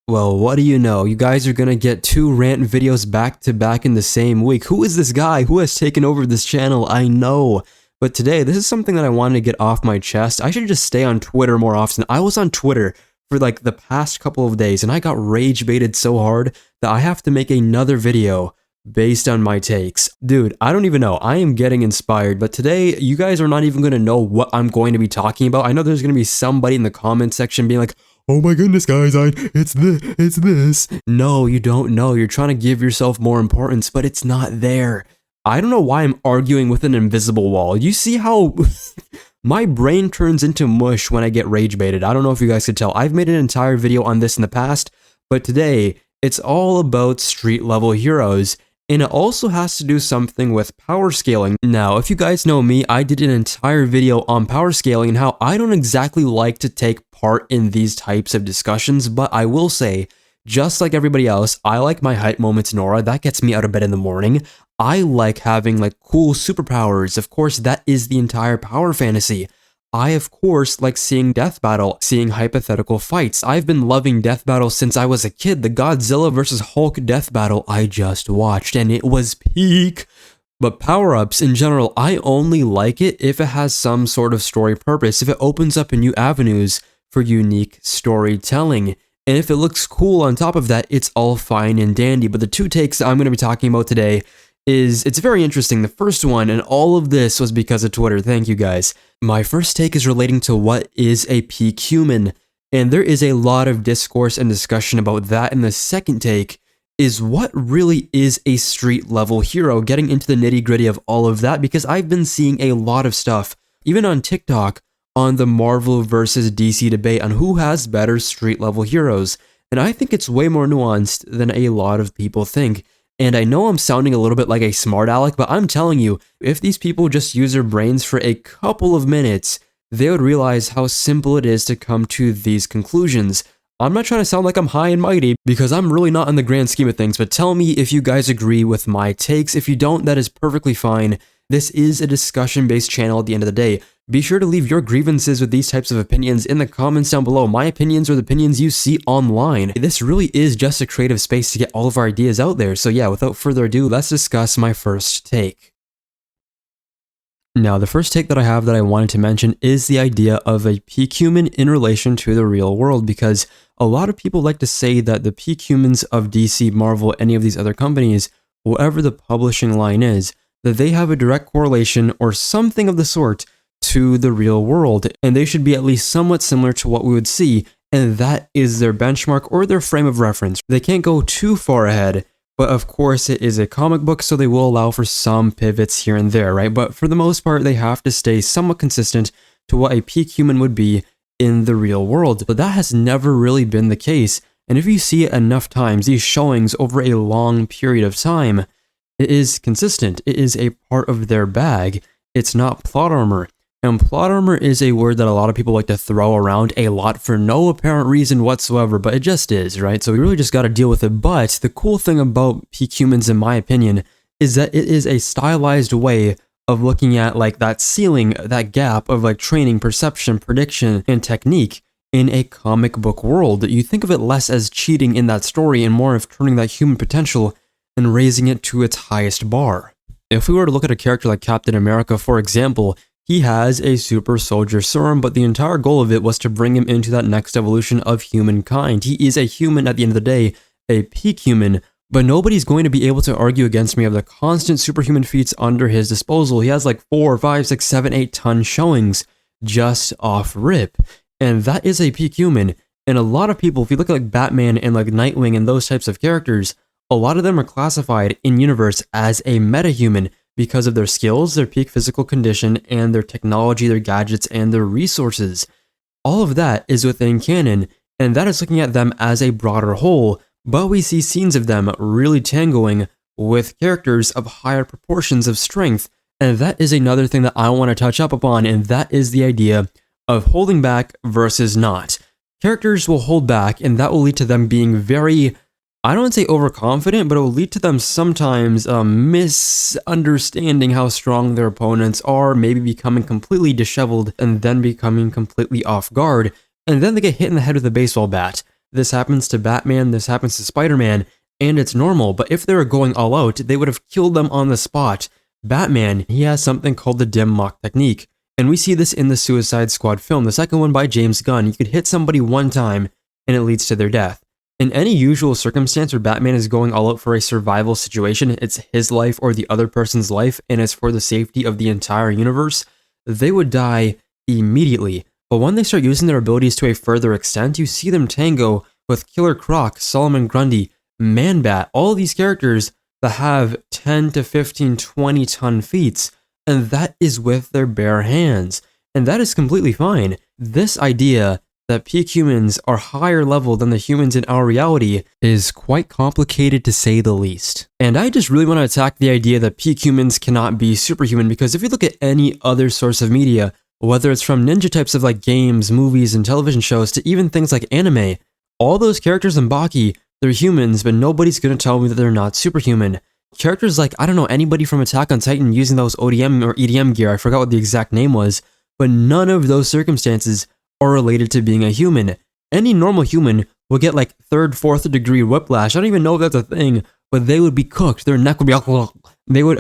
Well, what do you know? You guys are gonna get 2 rant videos back to back in the same week. Who is this guy? Who has taken over this channel? I know. But today, this is something that I wanted to get off my chest. I should just stay on Twitter more often. I was on Twitter for like the past couple of days and I got rage baited so hard that I have to make another video based on my takes. Dude, I don't even know. I am getting inspired, but today you guys are not even gonna know what I'm going to be talking about. I know there's gonna be somebody in the comment section being like, "Oh my goodness, guys, it's this. No, you don't know. You're trying to give yourself more importance, but it's not there. I don't know why I'm arguing with an invisible wall. You see how my brain turns into mush when I get rage baited. I don't know if you guys could tell. I've made an entire video on this in the past, but today it's all about street level heroes. And it also has to do something with power scaling. Now, if you guys know me, I did an entire video on power scaling and how I don't exactly like to take part in these types of discussions, but I will say, just like everybody else, I like my hype moments in aura. That gets me out of bed in the morning. I like having like cool superpowers. Of course, that is the entire power fantasy. I, of course, like seeing death battle, seeing hypothetical fights. I've been loving death battle since I was a kid. The Godzilla vs. Hulk death battle I just watched, and it was peak. But power-ups in general, I only like it if it has some sort of story purpose, if it opens up new avenues for unique storytelling. And if it looks cool on top of that, it's all fine and dandy. But the 2 takes that I'm going to be talking about today it's very interesting. The first one, and all of this was because of Twitter. Thank you guys. My first take is relating to what is a peak human, and there is a lot of discourse and discussion about that. And the second take is what really is a street level hero, getting into the nitty gritty of all of that, because I've been seeing a lot of stuff, even on TikTok, on the Marvel versus DC debate on who has better street level heroes. And I think it's way more nuanced than a lot of people think. And I know I'm sounding a little bit like a smart aleck, but I'm telling you, if these people just use their brains for a couple of minutes, they would realize how simple it is to come to these conclusions. I'm not trying to sound like I'm high and mighty, because I'm really not in the grand scheme of things, but tell me if you guys agree with my takes. If you don't, that is perfectly fine. This is a discussion-based channel at the end of the day. Be sure to leave your grievances with these types of opinions in the comments down below. My opinions are the opinions you see online. This really is just a creative space to get all of our ideas out there. So yeah, without further ado, let's discuss my first take. Now, the first take that I have that I wanted to mention is the idea of a peak human in relation to the real world, because a lot of people like to say that the peak humans of DC, Marvel, any of these other companies, whatever the publishing line is, that they have a direct correlation or something of the sort to the real world, and they should be at least somewhat similar to what we would see, and that is their benchmark or their frame of reference. They can't go too far ahead, but of course it is a comic book, so they will allow for some pivots here and there, right? But for the most part, they have to stay somewhat consistent to what a peak human would be in the real world. But that has never really been the case, and if you see it enough times, these showings over a long period of time, it is consistent. It is a part of their bag. It's not plot armor. And plot armor is a word that a lot of people like to throw around a lot for no apparent reason whatsoever, but it just is, right? So we really just got to deal with it. But the cool thing about peak humans, in my opinion, is that it is a stylized way of looking at like that ceiling, that gap of like training, perception, prediction, and technique in a comic book world. You think of it less as cheating in that story and more of turning that human potential and raising it to its highest bar. If we were to look at a character like Captain America, for example, he has a super soldier serum, but the entire goal of it was to bring him into that next evolution of humankind. He is a human at the end of the day, a peak human, but nobody's going to be able to argue against me of the constant superhuman feats under his disposal. He has like 4, 5, 6, 7, 8 ton showings just off rip, and that is a peak human. And a lot of people, if you look at like Batman and like Nightwing and those types of characters, a lot of them are classified in universe as a metahuman, because of their skills, their peak physical condition, and their technology, their gadgets, and their resources. All of that is within canon, and that is looking at them as a broader whole, but we see scenes of them really tangoing with characters of higher proportions of strength, and that is another thing that I want to touch up upon, and that is the idea of holding back versus not. Characters will hold back, and that will lead to them being very, I don't want to say overconfident, but it will lead to them sometimes misunderstanding how strong their opponents are, maybe becoming completely disheveled and then becoming completely off guard, and then they get hit in the head with a baseball bat. This happens to Batman, this happens to Spider-Man, and it's normal, but if they were going all out, they would have killed them on the spot. Batman, he has something called the dim mock technique, and we see this in the Suicide Squad film, the second one by James Gunn. You could hit somebody one time, and it leads to their death. In any usual circumstance where Batman is going all out for a survival situation, it's his life or the other person's life, and it's for the safety of the entire universe, they would die immediately. But when they start using their abilities to a further extent, you see them tango with Killer Croc, Solomon Grundy, Man-Bat, all these characters that have 10 to 15, 20 ton feats, and that is with their bare hands. And that is completely fine. This idea that peak humans are higher level than the humans in our reality is quite complicated to say the least. And I just really want to attack the idea that peak humans cannot be superhuman, because if you look at any other source of media, whether it's from ninja types of like games, movies, and television shows to even things like anime, all those characters in Baki, they're humans, but nobody's gonna tell me that they're not superhuman. Characters like, I don't know, anybody from Attack on Titan using those ODM or EDM gear, I forgot what the exact name was, but none of those circumstances are related to being a human. Any normal human will get like 3rd, 4th degree whiplash. I don't even know if that's a thing, but they would be cooked. Their neck would be, they would,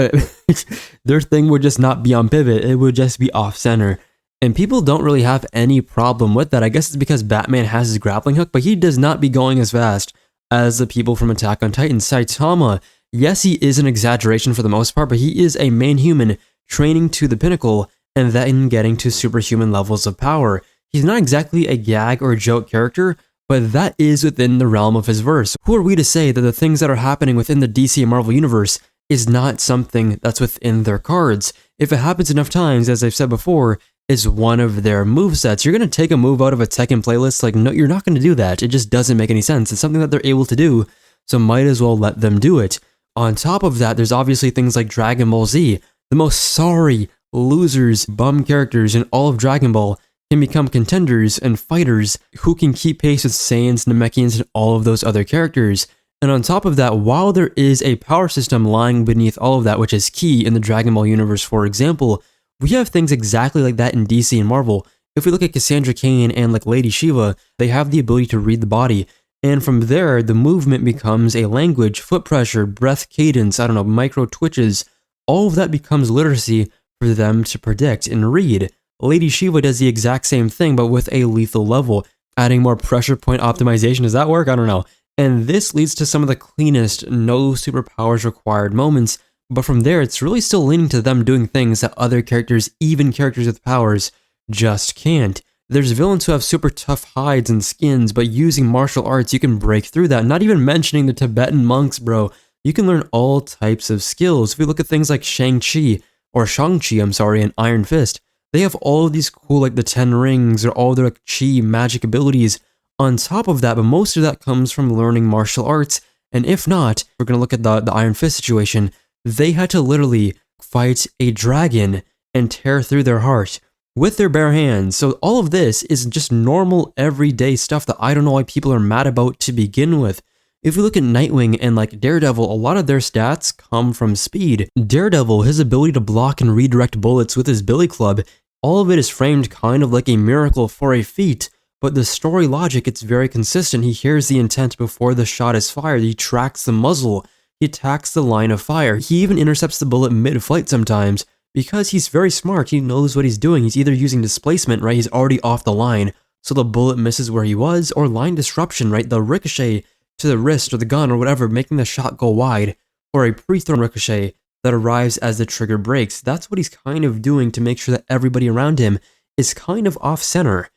their thing would just not be on pivot. It would just be off center. And people don't really have any problem with that. I guess it's because Batman has his grappling hook, but he does not be going as fast as the people from Attack on Titan. Saitama, yes, he is an exaggeration for the most part, but he is a main human training to the pinnacle and then getting to superhuman levels of power. He's not exactly a gag or a joke character, but that is within the realm of his verse. Who are we to say that the things that are happening within the DC and Marvel universe is not something that's within their cards? If it happens enough times, as I've said before, is one of their movesets. You're going to take a move out of a Tekken playlist? Like, no, you're not going to do that. It just doesn't make any sense. It's something that they're able to do, so might as well let them do it. On top of that, there's obviously things like Dragon Ball Z. The most sorry, losers, bum characters in all of Dragon Ball can become contenders and fighters who can keep pace with Saiyans, Namekians, and all of those other characters. And on top of that, while there is a power system lying beneath all of that, which is key in the Dragon Ball universe, for example, we have things exactly like that in DC and Marvel. If we look at Cassandra Cain and like Lady Shiva, they have the ability to read the body. And from there, the movement becomes a language, foot pressure, breath cadence, I don't know, micro twitches. All of that becomes literacy for them to predict and read. Lady Shiva does the exact same thing, but with a lethal level, adding more pressure point optimization. Does that work? I don't know. And this leads to some of the cleanest, no superpowers required moments, but from there, it's really still leaning to them doing things that other characters, even characters with powers, just can't. There's villains who have super tough hides and skins, but using martial arts, you can break through that. Not even mentioning the Tibetan monks, bro. You can learn all types of skills. If we look at things like Shang-Chi, and Iron Fist, they have all of these cool, like the 10 rings, or all their like chi magic abilities on top of that, but most of that comes from learning martial arts. And if not, we're going to look at the Iron Fist situation. They had to literally fight a dragon and tear through their heart with their bare hands. So all of this is just normal, everyday stuff that I don't know why people are mad about to begin with. If we look at Nightwing and like Daredevil, a lot of their stats come from speed. Daredevil, his ability to block and redirect bullets with his billy club, all of it is framed kind of like a miracle for a feat, but the story logic, it's very consistent. He hears the intent before the shot is fired. He tracks the muzzle. He attacks the line of fire. He even intercepts the bullet mid-flight sometimes because he's very smart. He knows what he's doing. He's either using displacement, right? He's already off the line, so the bullet misses where he was, or line disruption, right? The ricochet to the wrist or the gun or whatever, making the shot go wide, or a pre-thrown ricochet that arrives as the trigger breaks. That's what he's kind of doing to make sure that everybody around him is kind of off-center.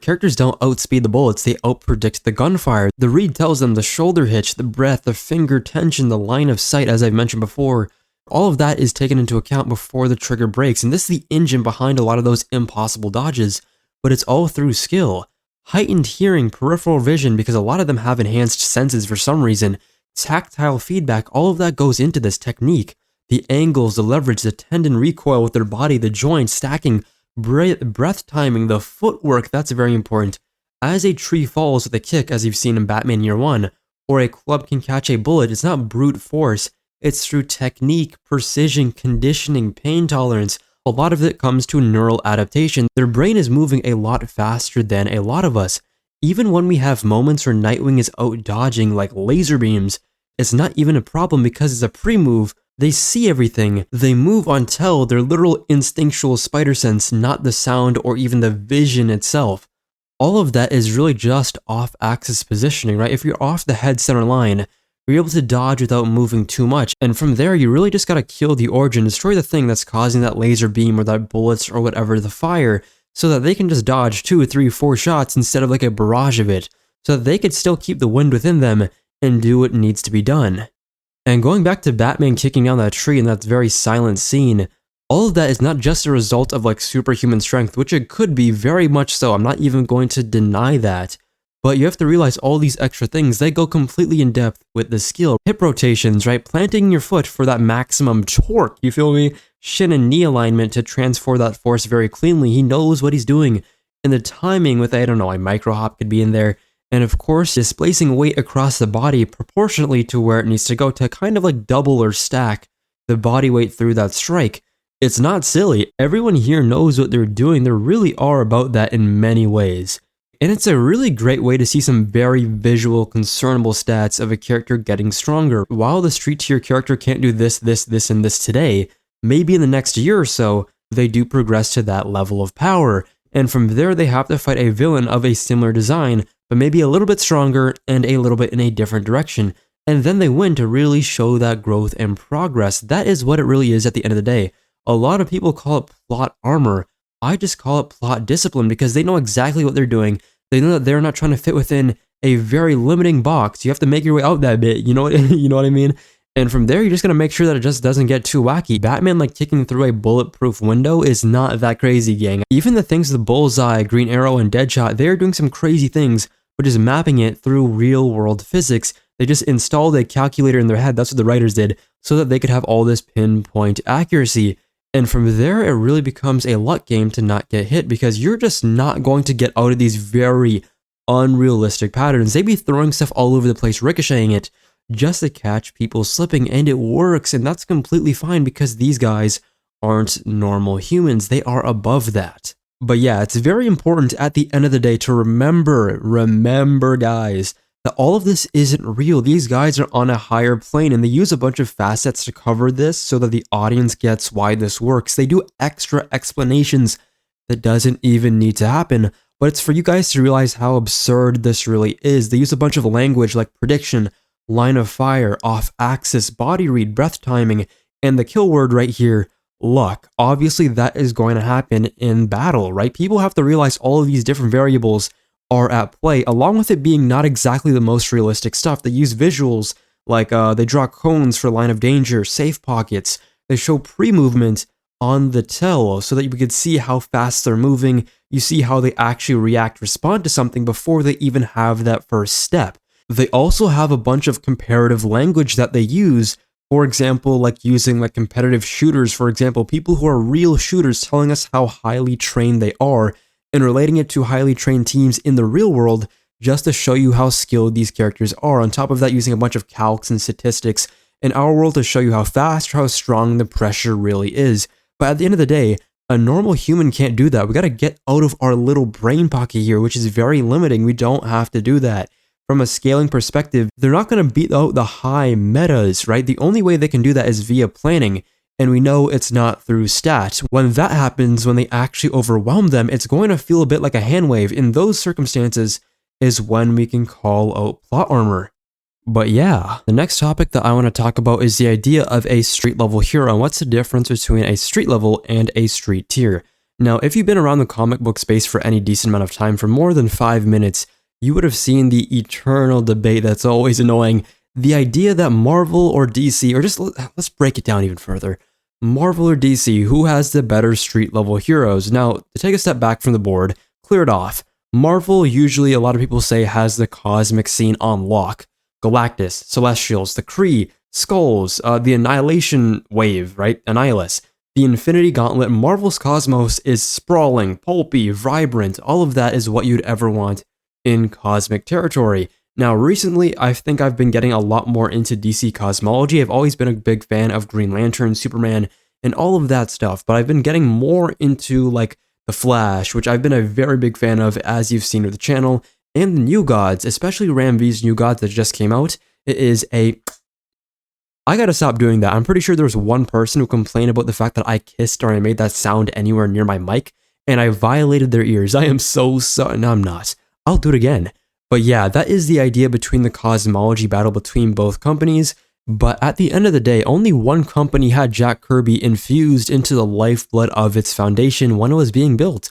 Characters don't outspeed the bullets, they outpredict the gunfire. The read tells them the shoulder hitch, the breath, the finger tension, the line of sight, as I've mentioned before. All of that is taken into account before the trigger breaks, and this is the engine behind a lot of those impossible dodges, but it's all through skill. Heightened hearing, peripheral vision, because a lot of them have enhanced senses for some reason, tactile feedback, all of that goes into this technique. The angles, the leverage, the tendon recoil with their body, the joints, stacking, breath timing, the footwork, that's very important. As a tree falls with a kick, as you've seen in Batman Year One, or a club can catch a bullet, it's not brute force, it's through technique, precision, conditioning, pain tolerance. A lot of it comes to neural adaptation. Their brain is moving a lot faster than a lot of us. Even when we have moments where Nightwing is out dodging like laser beams, it's not even a problem because it's a pre-move. They see everything. They move until their literal instinctual spider sense, not the sound or even the vision itself. All of that is really just off-axis positioning, right? If you're off the head center line, you're able to dodge without moving too much, and from there, you really just gotta kill the origin, destroy the thing that's causing that laser beam or that bullets or whatever the fire, so that they can just dodge 2, 3, 4 shots instead of like a barrage of it, so that they could still keep the wind within them and do what needs to be done. And going back to Batman kicking down that tree in that very silent scene, all of that is not just a result of like superhuman strength, which it could be very much so, I'm not even going to deny that. But you have to realize all these extra things, they go completely in depth with the skill. Hip rotations, right? Planting your foot for that maximum torque, you feel me? Shin and knee alignment to transfer that force very cleanly. He knows what he's doing. And the timing with, I don't know, a micro hop could be in there. And of course, displacing weight across the body proportionately to where it needs to go to kind of like double or stack the body weight through that strike. It's not silly. Everyone here knows what they're doing. They really are about that in many ways. And it's a really great way to see some very visual, concernable stats of a character getting stronger. While the street tier character can't do this, and this today, maybe in the next year or so, they do progress to that level of power. And from there, they have to fight a villain of a similar design, but maybe a little bit stronger and a little bit in a different direction. And then they win to really show that growth and progress. That is what it really is at the end of the day. A lot of people call it plot armor. I just call it plot discipline because they know exactly what they're doing. They know that they're not trying to fit within a very limiting box. You have to make your way out that bit, you know what I mean? And from there, you're just gonna make sure that it just doesn't get too wacky. Batman like kicking through a bulletproof window is not that crazy, gang. Even the things with Bullseye, Green Arrow, and Deadshot, they're doing some crazy things, but just mapping it through real world physics. They just installed a calculator in their head, that's what the writers did, so that they could have all this pinpoint accuracy. And from there, it really becomes a luck game to not get hit because you're just not going to get out of these very unrealistic patterns. They be throwing stuff all over the place, ricocheting it, just to catch people slipping, and it works, and that's completely fine because these guys aren't normal humans. They are above that. But yeah, it's very important at the end of the day to remember guys, that all of this isn't real. These guys are on a higher plane and they use a bunch of facets to cover this so that the audience gets why this works. They do extra explanations that doesn't even need to happen, but it's for you guys to realize how absurd this really is. They use a bunch of language like prediction, line of fire, off-axis, body read, breath timing, and the kill word right here, luck. Obviously, that is going to happen in battle, right? People have to realize all of these different variables are at play, along with it being not exactly the most realistic stuff. They use visuals, like they draw cones for line of danger, safe pockets. They show pre-movement on the tell so that you could see how fast they're moving. You see how they actually respond to something before they even have that first step. They also have a bunch of comparative language that they use. For example, like using like competitive shooters, for example, people who are real shooters telling us how highly trained they are and relating it to highly trained teams in the real world just to show you how skilled these characters are. On top of that, using a bunch of calcs and statistics in our world to show you how fast or how strong the pressure really is. But at the end of the day, a normal human can't do that. We got to get out of our little brain pocket here, which is very limiting. We don't have to do that. From a scaling perspective, they're not going to beat out the high metas, right? The only way they can do that is via planning. And we know it's not through stats. When that happens, when they actually overwhelm them, it's going to feel a bit like a hand wave. In those circumstances is when we can call out plot armor. But yeah, the next topic that I want to talk about is the idea of a street level hero and what's the difference between a street level and a street tier. Now, if you've been around the comic book space for any decent amount of time, for more than 5 minutes, you would have seen the eternal debate that's always annoying. The idea that Marvel or DC, or just let's break it down even further. Marvel or DC, who has the better street level heroes? Now, to take a step back from the board, clear it off. Marvel usually, a lot of people say, has the cosmic scene on lock. Galactus, Celestials, the Kree, Skulls, the Annihilation Wave, right? Annihilus. The Infinity Gauntlet. Marvel's cosmos is sprawling, pulpy, vibrant. All of that is what you'd ever want in cosmic territory. Now, recently, I think I've been getting a lot more into DC cosmology. I've always been a big fan of Green Lantern, Superman, and all of that stuff, but I've been getting more into, like, The Flash, which I've been a very big fan of, as you've seen with the channel, And the New Gods, especially Ram V's New Gods that just came out, it is a... I gotta stop doing that. I'm pretty sure there was one person who complained about the fact that I kissed or I made that sound anywhere near my mic, and I violated their ears. I am so sorry. No, I'm not. I'll do it again. But yeah, that is the idea between the cosmology battle between both companies. But at the end of the day, only one company had Jack Kirby infused into the lifeblood of its foundation when it was being built,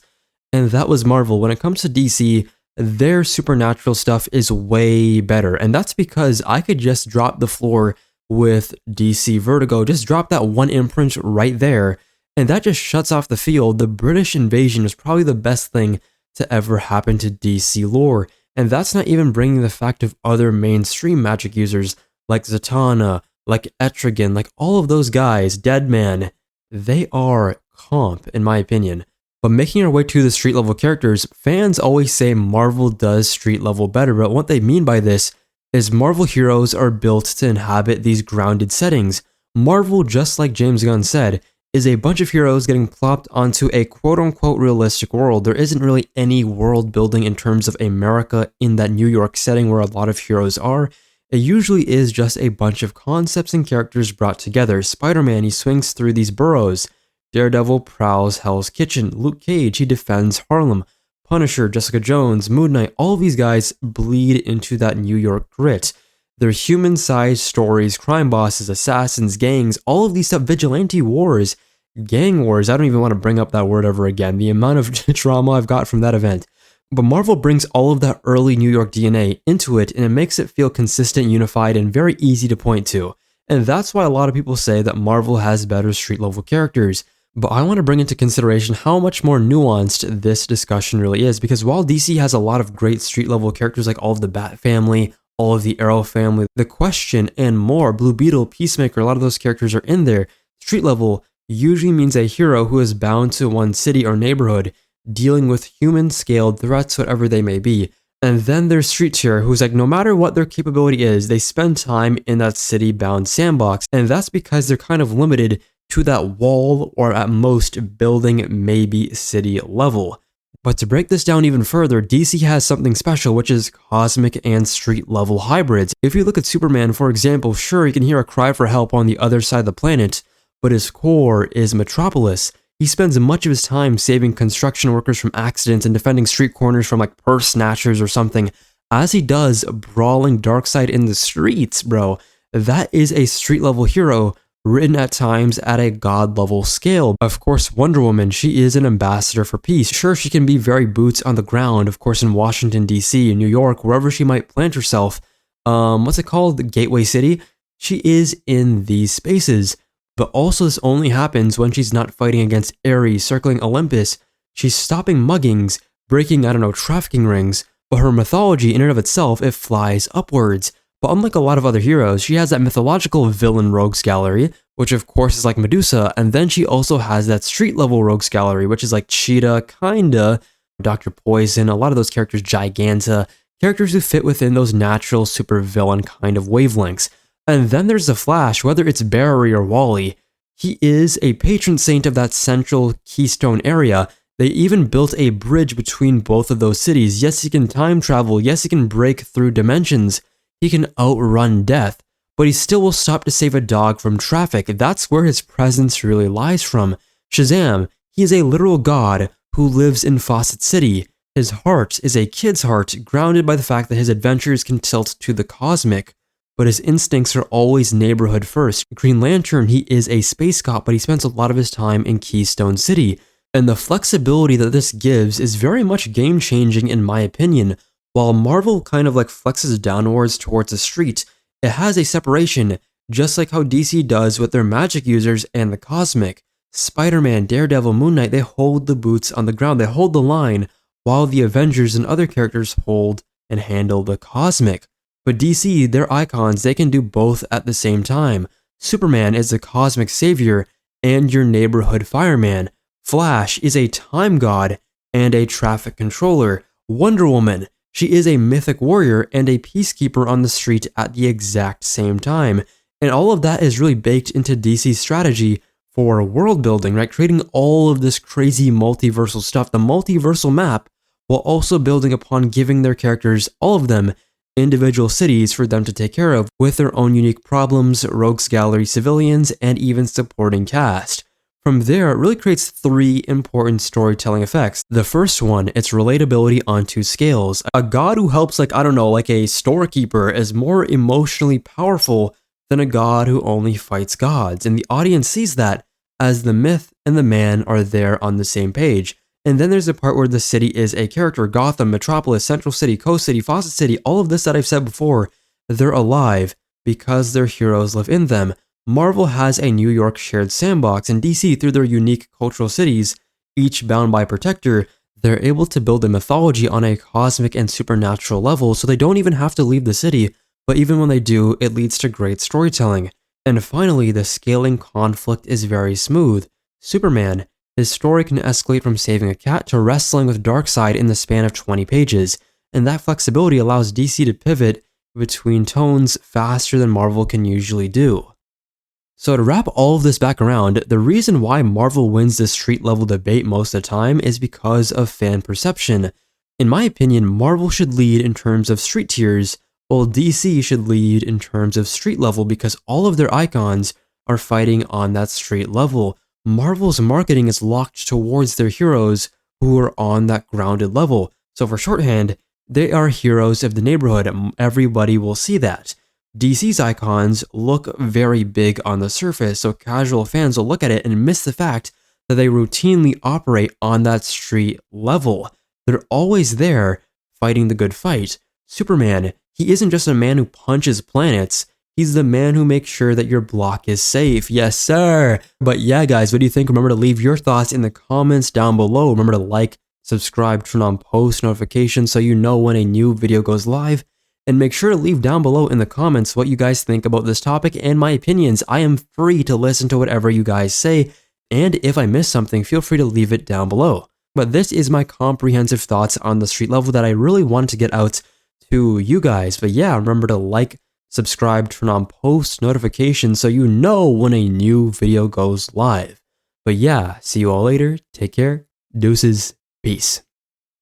and that was Marvel. When it comes to DC, their supernatural stuff is way better, and that's because I could just drop the floor with DC Vertigo, just drop that one imprint right there, and that just shuts off the field. The British invasion is probably the best thing to ever happen to DC lore, and that's not even bringing the fact of other mainstream magic users like Zatanna, like Etrigan, like all of those guys, Deadman. They are comp, in my opinion. But making our way to the street level characters, fans always say Marvel does street level better, but what they mean by this is Marvel heroes are built to inhabit these grounded settings. Marvel, just like James Gunn said, is a bunch of heroes getting plopped onto a quote-unquote realistic world. There isn't really any world building in terms of America in that New York setting where a lot of heroes are. It usually is just a bunch of concepts and characters brought together. Spider-Man, he swings through these boroughs. Daredevil prowls Hell's Kitchen. Luke Cage, he defends Harlem. Punisher, Jessica Jones, Moon Knight, all of these guys bleed into that New York grit. They're human-sized stories, crime bosses, assassins, gangs, all of these stuff, vigilante wars, gang wars. I don't even want to bring up that word ever again. The amount of trauma I've got from that event. But Marvel brings all of that early New York DNA into it, and it makes it feel consistent, unified, and very easy to point to. And that's why a lot of people say that Marvel has better street-level characters. But I want to bring into consideration how much more nuanced this discussion really is, because while DC has a lot of great street-level characters like all of the Bat family, all of the Arrow family, the Question, and more, Blue Beetle, Peacemaker, a lot of those characters are in there. Street level usually means a hero who is bound to one city or neighborhood, dealing with human-scaled threats, whatever they may be. And then there's street tier, who's like, no matter what their capability is, they spend time in that city-bound sandbox, and that's because they're kind of limited to that wall or at most building, maybe city level. But to break this down even further, DC has something special, which is cosmic and street level hybrids. If you look at Superman, for example, sure, you can hear a cry for help on the other side of the planet, but his core is Metropolis. He spends much of his time saving construction workers from accidents and defending street corners from like purse snatchers or something, as he does brawling Darkseid in the streets, bro. That is a street level hero, written at times at a god level scale. Of course, Wonder Woman, she is an ambassador for peace. Sure, she can be very boots on the ground, of course, in Washington, D.C., in New York, wherever she might plant herself. What's it called? Gateway City? She is in these spaces. But also this only happens when she's not fighting against Ares, circling Olympus. She's stopping muggings, breaking, trafficking rings. But her mythology in and of itself, it flies upwards. But unlike a lot of other heroes, she has that mythological villain rogues gallery, which of course is like Medusa, and then she also has that street level rogues gallery, which is like Cheetah, kinda, Dr. Poison, a lot of those characters, Giganta, characters who fit within those natural supervillain kind of wavelengths. And then there's the Flash, whether it's Barry or Wally. He is a patron saint of that central keystone area. They even built a bridge between both of those cities. Yes, he can time travel. Yes, he can break through dimensions. He can outrun death, but he still will stop to save a dog from traffic. That's where his presence really lies from. Shazam, he is a literal god who lives in Fawcett City. His heart is a kid's heart, grounded by the fact that his adventures can tilt to the cosmic, but his instincts are always neighborhood first. Green Lantern, he is a space cop, but he spends a lot of his time in Keystone City, and the flexibility that this gives is very much game-changing in my opinion. While Marvel kind of like flexes downwards towards the street, it has a separation, just like how DC does with their magic users and the cosmic. Spider-Man, Daredevil, Moon Knight, they hold the boots on the ground, they hold the line, while the Avengers and other characters hold and handle the cosmic. But DC, their icons, they can do both at the same time. Superman is the cosmic savior and your neighborhood fireman. Flash is a time god and a traffic controller. Wonder Woman, she is a mythic warrior and a peacekeeper on the street at the exact same time. And all of that is really baked into DC's strategy for world building, right? Creating all of this crazy multiversal stuff. The multiversal map while also building upon giving their characters, all of them, individual cities for them to take care of with their own unique problems, rogues gallery civilians, and even supporting cast. From there, it really creates three important storytelling effects. The first one, it's relatability on two scales. A god who helps, like a storekeeper is more emotionally powerful than a god who only fights gods. And the audience sees that as the myth and the man are there on the same page. And then there's a part where the city is a character. Gotham, Metropolis, Central City, Coast City, Fawcett City, all of this that I've said before, they're alive because their heroes live in them. Marvel has a New York shared sandbox, and DC, through their unique cultural cities, each bound by a protector, they're able to build a mythology on a cosmic and supernatural level, so they don't even have to leave the city, but even when they do, it leads to great storytelling. And finally, the scaling conflict is very smooth. Superman, his story can escalate from saving a cat to wrestling with Darkseid in the span of 20 pages, and that flexibility allows DC to pivot between tones faster than Marvel can usually do. So to wrap all of this back around, the reason why Marvel wins this street level debate most of the time is because of fan perception. In my opinion, Marvel should lead in terms of street tiers, while DC should lead in terms of street level because all of their icons are fighting on that street level. Marvel's marketing is locked towards their heroes who are on that grounded level. So for shorthand, they are heroes of the neighborhood. Everybody will see that. DC's icons look very big on the surface, so casual fans will look at it and miss the fact that they routinely operate on that street level. They're always there fighting the good fight. Superman, he isn't just a man who punches planets, he's the man who makes sure that your block is safe. Yes, sir! But yeah, guys, what do you think? Remember to leave your thoughts in the comments down below. Remember to like, subscribe, turn on post notifications so you know when a new video goes live. And make sure to leave down below in the comments what you guys think about this topic and my opinions. I am free to listen to whatever you guys say, and if I miss something, feel free to leave it down below. But this is my comprehensive thoughts on the street level that I really wanted to get out to you guys. But yeah, remember to like, subscribe, turn on post notifications so you know when a new video goes live. But yeah, see you all later, take care, deuces, peace.